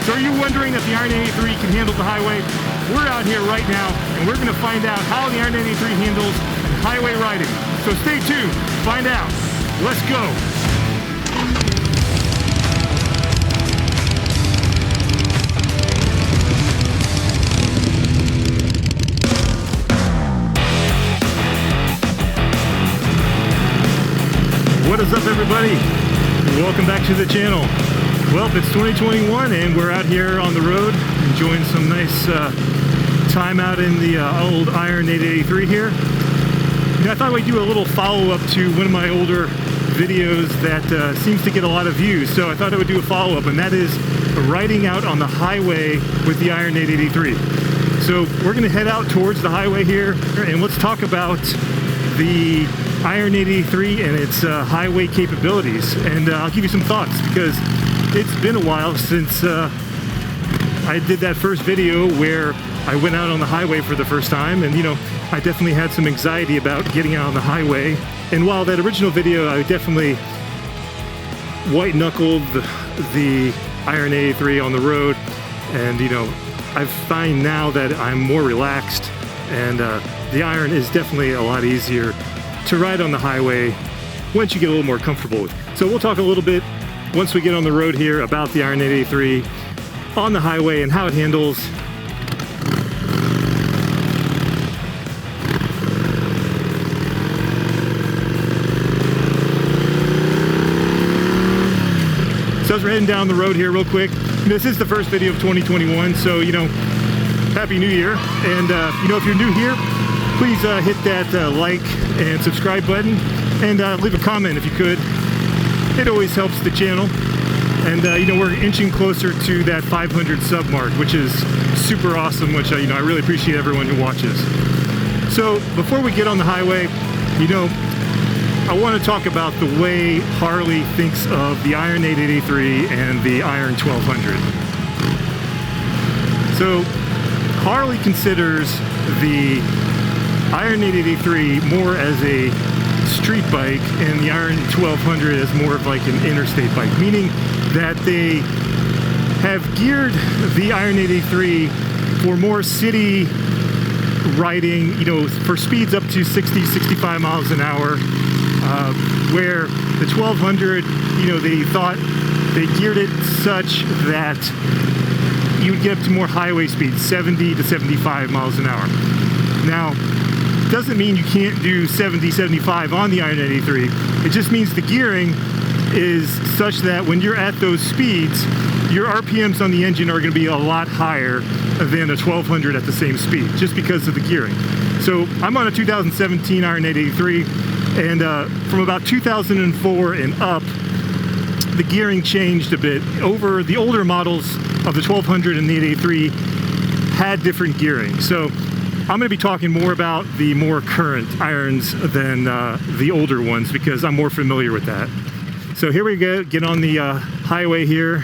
So are you wondering if the Iron 83 can handle the highway? We're out here right now and we're going to find out how the Iron 83 handles highway riding. So stay tuned, find out. Let's go. What is up, everybody? Welcome back to the channel. Well, it's 2021 and we're out here on the road enjoying some nice time out in the old Iron 883 here. You know, I thought we'd do a little follow-up to one of my older videos that seems to get a lot of views, so I thought I would do a follow-up, and that is riding out on the highway with the Iron 883. So we're going to head out towards the highway here and let's talk about the Iron 883 and its highway capabilities, and I'll give you some thoughts because it's been a while since I did that first video where I went out on the highway for the first time, and you know, I definitely had some anxiety about getting out on the highway. And while that original video I definitely white knuckled the Iron 883 on the road, and you know, I find now that I'm more relaxed, and the Iron is definitely a lot easier to ride on the highway once you get a little more comfortable with it. So we'll talk a little bit once we get on the road here about the Iron 883 on the highway and how it handles. So as we're heading down the road here real quick, this is the first video of 2021, so you know, Happy New Year. And you know, if you're new here, please hit that like and subscribe button, and leave a comment if you could. It always helps the channel. And you know, we're inching closer to that 500 sub mark, which is super awesome, which you know, I really appreciate everyone who watches. So before we get on the highway, you know, I want to talk about the way Harley thinks of the Iron 883 and the Iron 1200. So Harley considers the Iron 883 more as a street bike and the Iron 1200 as more of like an interstate bike, meaning that they have geared the Iron 883 for more city riding, you know, for speeds up to 60, 65 miles an hour, where the 1200, you know, they thought they geared it such that you would get up to more highway speeds, 70 to 75 miles an hour. Now, doesn't mean you can't do 70, 75 on the Iron 883. It just means the gearing is such that when you're at those speeds, your RPMs on the engine are going to be a lot higher than a 1200 at the same speed, just because of the gearing. So I'm on a 2017 Iron 883, and from about 2004 and up, the gearing changed a bit. Over the older models of the 1200 and the 883 had different gearing. So I'm going to be talking more about the more current irons than the older ones because I'm more familiar with that. So here we go, get on the highway here.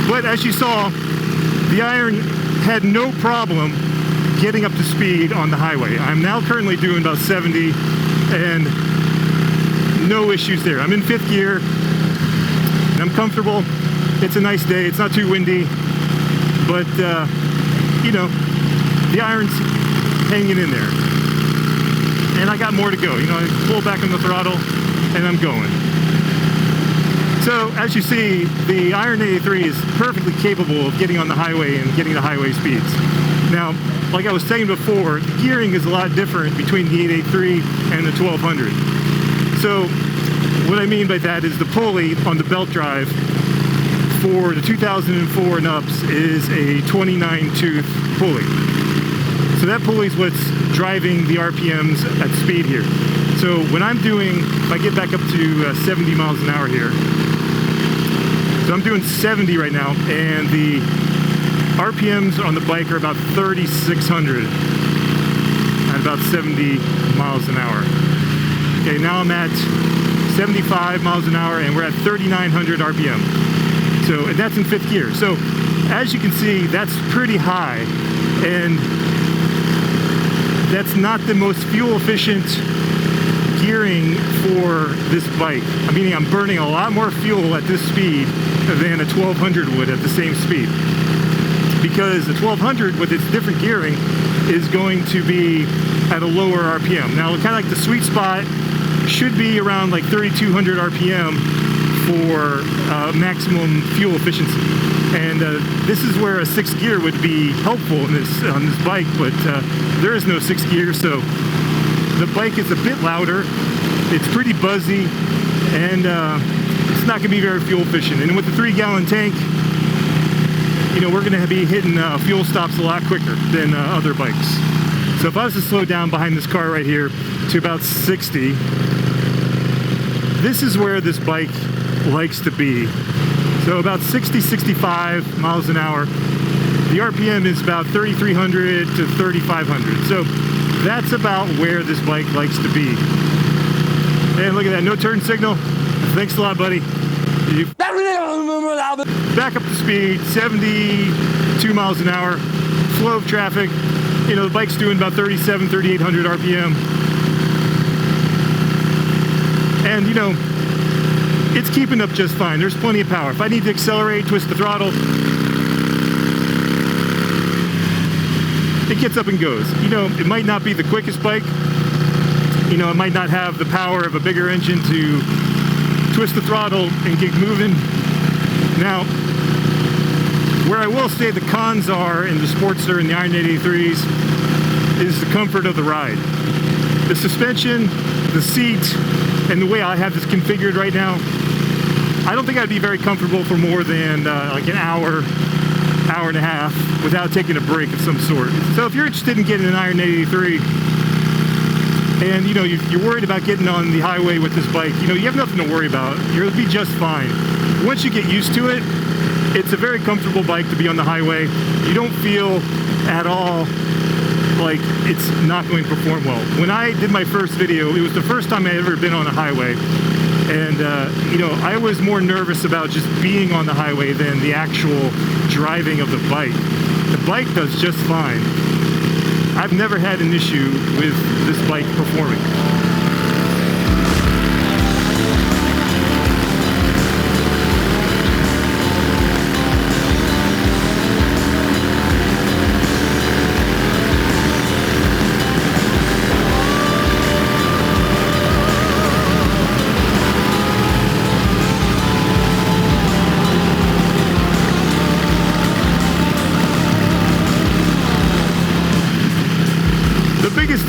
But as you saw, the Iron had no problem getting up to speed on the highway. I'm now currently doing about 70 and no issues there. I'm in 5th gear and I'm comfortable. It's a nice day. It's not too windy, but you know, the Iron's hanging in there. And I got more to go. You know, I pull back on the throttle and I'm going. So as you see, the Iron 883 is perfectly capable of getting on the highway and getting the highway speeds. Now, like I was saying before, the gearing is a lot different between the 883 and the 1200. So what I mean by that is the pulley on the belt drive for the 2004 and ups is a 29 tooth pulley. So that pulley is what's driving the RPMs at speed here. So when I'm doing, if I get back up to 70 miles an hour here, so I'm doing 70 right now, and the RPMs on the bike are about 3,600 at about 70 miles an hour. Okay, now I'm at 75 miles an hour, and we're at 3,900 RPM. So, and that's in 5th gear. So as you can see, that's pretty high, and that's not the most fuel efficient gearing for this bike. I mean, I'm burning a lot more fuel at this speed than a 1200 would at the same speed, because the 1200 with its different gearing is going to be at a lower RPM. Now, kind of like the sweet spot should be around like 3,200 RPM for maximum fuel efficiency. And this is where a 6th gear would be helpful in on this bike, but there is no 6th gear, so the bike is a bit louder, it's pretty buzzy, and it's not going to be very fuel efficient. And with the 3-gallon tank, you know, we're going to be hitting fuel stops a lot quicker than other bikes. So if I was to slow down behind this car right here to about 60, this is where this bike likes to be. So about 60, 65 miles an hour. The RPM is about 3,300 to 3,500. So that's about where this bike likes to be. And look at that, no turn signal. Thanks a lot, buddy. Back up to speed, 72 miles an hour. Flow of traffic. You know, the bike's doing about 37, 3,800 RPM. And you know, it's keeping up just fine. There's plenty of power. If I need to accelerate, twist the throttle, it gets up and goes. You know, it might not be the quickest bike. You know, it might not have the power of a bigger engine to twist the throttle and get moving. Now, where I will say the cons are in the Sportster and the Iron 883s is the comfort of the ride. The suspension, the seat, and the way I have this configured right now, I don't think I'd be very comfortable for more than like an hour, hour and a half without taking a break of some sort. So if you're interested in getting an Iron 883 and you know you're worried about getting on the highway with this bike, you know, you have nothing to worry about. You'll be just fine. Once you get used to it, it's a very comfortable bike to be on the highway. You don't feel at all like it's not going to perform well. When I did my first video, it was the first time I had ever been on a highway, and you know, I was more nervous about just being on the highway than the actual driving of the bike. The bike does just fine. I've never had an issue with this bike performing.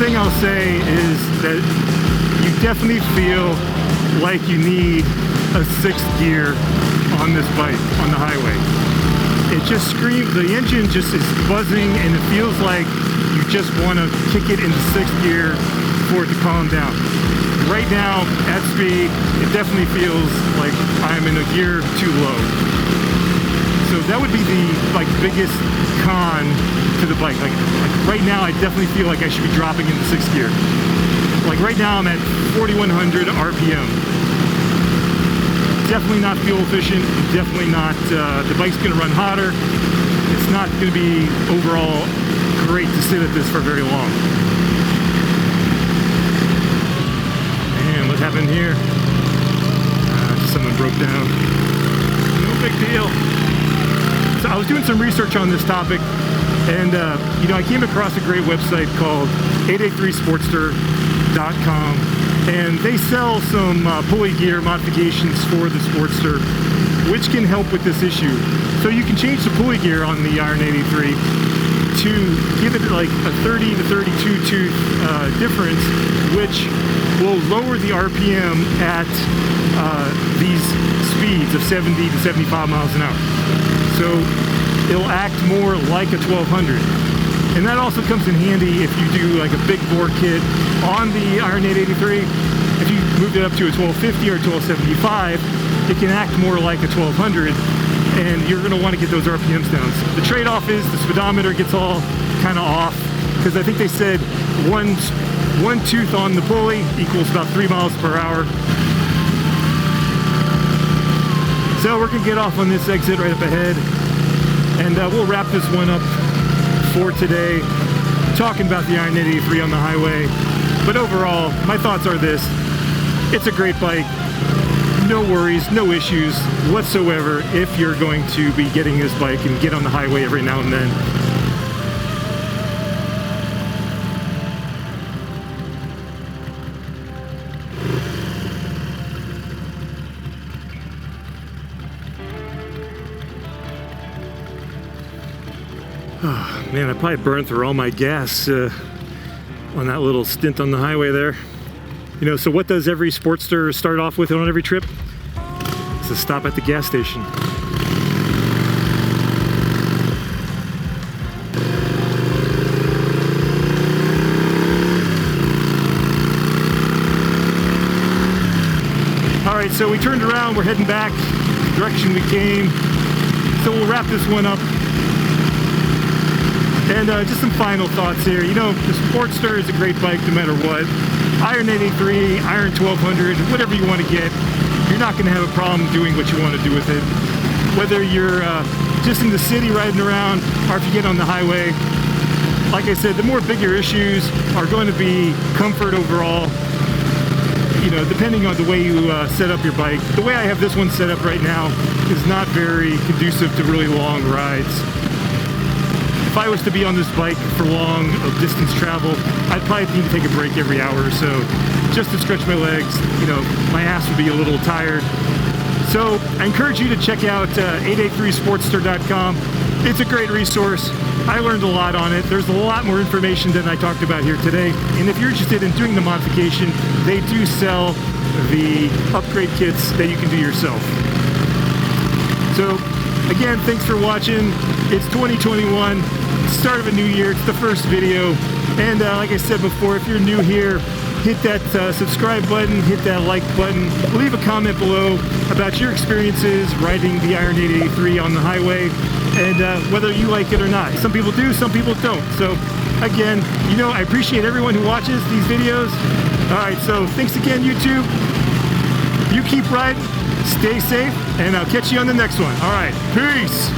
Thing I'll say is that you definitely feel like you need a 6th gear on this bike on the highway. It just screams, the engine just is buzzing, and it feels like you just want to kick it into 6th gear for it to calm down. Right now at speed, it definitely feels like I'm in a gear too low. So that would be the biggest con to the bike. Like right now, I definitely feel like I should be dropping into 6th gear. Like right now, I'm at 4,100 RPM. Definitely not fuel efficient. Definitely not. The bike's going to run hotter. It's not going to be overall great to sit at this for very long. And what happened here? Someone broke down. No big deal. So I was doing some research on this topic, and you know, I came across a great website called 883sportster.com, and they sell some pulley gear modifications for the Sportster, which can help with this issue. So you can change the pulley gear on the Iron 83 to give it like a 30 to 32 tooth difference, which will lower the RPM at these speeds of 70 to 75 miles an hour. So it'll act more like a 1200. And that also comes in handy if you do like a big bore kit on the Iron 883. If you moved it up to a 1250 or 1275, it can act more like a 1200, and you're going to want to get those RPMs down. So the trade-off is the speedometer gets all kind of off, because I think they said one tooth on the pulley equals about 3 miles per hour. So we're gonna get off on this exit right up ahead, and we'll wrap this one up for today, talking about the Iron 883 on the highway. But overall, my thoughts are this: it's a great bike. No worries, no issues whatsoever if you're going to be getting this bike and get on the highway every now and then. Oh, man, I probably burned through all my gas on that little stint on the highway there. You know, so what does every Sportster start off with on every trip? It's a stop at the gas station. All right, so we turned around, we're heading back the direction we came. So we'll wrap this one up. And just some final thoughts here. You know, the Sportster is a great bike no matter what. Iron 883, Iron 1200, whatever you want to get, you're not going to have a problem doing what you want to do with it. Whether you're just in the city riding around, or if you get on the highway. Like I said, the more bigger issues are going to be comfort overall. You know, depending on the way you set up your bike. The way I have this one set up right now is not very conducive to really long rides. If I was to be on this bike for long distance travel, I'd probably need to take a break every hour or so just to stretch my legs. You know, my ass would be a little tired. So I encourage you to check out 883sportster.com. It's a great resource. I learned a lot on it. There's a lot more information than I talked about here today. And if you're interested in doing the modification, they do sell the upgrade kits that you can do yourself. So again, thanks for watching. It's 2021, start of a new year. It's the first video. And like I said before, if you're new here, hit that subscribe button, hit that like button, leave a comment below about your experiences riding the Iron 883 on the highway, and whether you like it or not. Some people do, some people don't. So again, you know, I appreciate everyone who watches these videos. All right, so thanks again, YouTube. You keep riding, stay safe, and I'll catch you on the next one. All right, peace.